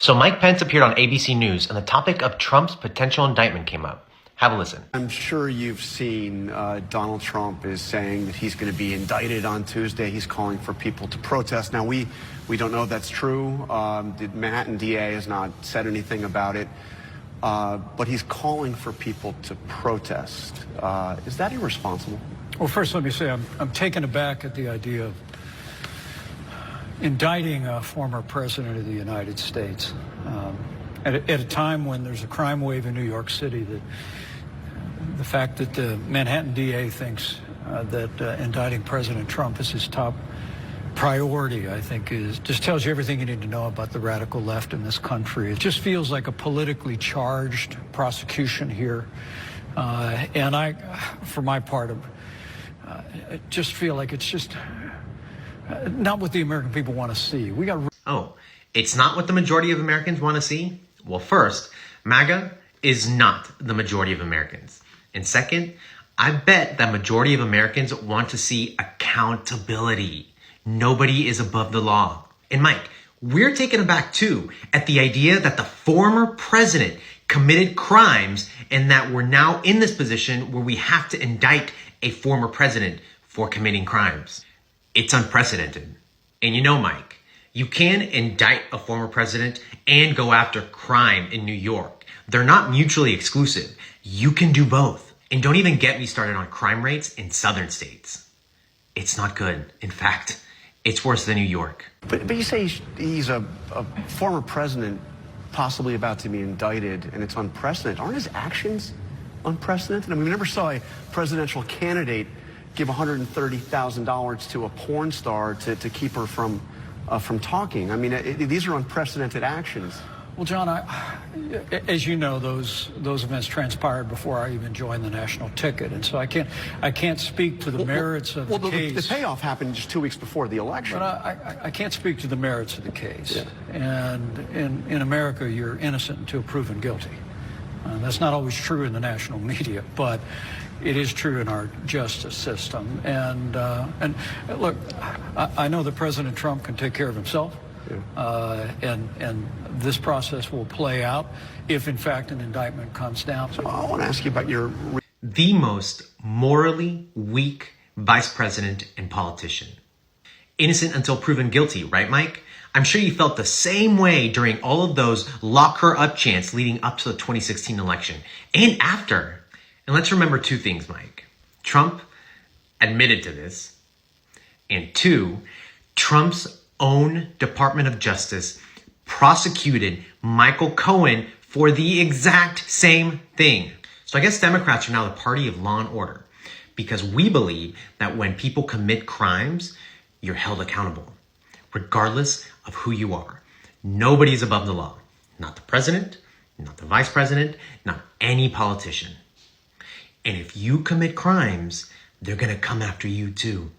So Mike Pence appeared on ABC News and the topic of Trump's potential indictment came up. Have a listen. I'm sure you've seen Donald Trump is saying that he's going to be indicted on Tuesday. He's calling for people to protest. Now, we don't know if that's true. The Manhattan DA has not said anything about it. But he's calling for people to protest. Is that irresponsible? Well, first, let me say I'm taken aback at the idea of indicting a former president of the United States at a time when there's a crime wave in New York City. That the fact that the Manhattan DA thinks that indicting President Trump is his top priority, I think, just tells you everything you need to know about the radical left in this country. It just feels like a politically charged prosecution here, and I, for my part, I just feel like it's just not what the American people want to see. Oh, it's not what the majority of Americans want to see? Well, first, MAGA is not the majority of Americans. And second, I bet that majority of Americans want to see accountability. Nobody is above the law. And Mike, we're taken aback too at the idea that the former president committed crimes and that we're now in this position where we have to indict a former president for committing crimes. It's unprecedented. And you know, Mike, you can indict a former president and go after crime in New York. They're not mutually exclusive. You can do both. And don't even get me started on crime rates in southern states. It's not good. In fact, it's worse than New York. But you say he's a former president possibly about to be indicted, and it's unprecedented. Aren't his actions unprecedented? I mean, we never saw a presidential candidate give $130,000 to a porn star to keep her from talking. I mean, these are unprecedented actions. Well, John, as you know, those events transpired before I even joined the national ticket, and so I can't speak to the merits of the case. The payoff happened just 2 weeks before the election. But I can't speak to the merits of the case. Yeah. And in America, you're innocent until proven guilty. That's not always true in the national media, but it is true in our justice system. And look, I know that President Trump can take care of himself. Yeah. And this process will play out if, in fact, an indictment comes down. So I want to ask you about the most morally weak vice president and politician. Innocent until proven guilty, right, Mike? I'm sure you felt the same way during all of those lock her up chants leading up to the 2016 election and after. And let's remember two things, Mike. Trump admitted to this. And two, Trump's own Department of Justice prosecuted Michael Cohen for the exact same thing. So I guess Democrats are now the party of law and order because we believe that when people commit crimes, you're held accountable, regardless of who you are. Nobody's above the law. Not the president, not the vice president, not any politician. And if you commit crimes, they're going to come after you too.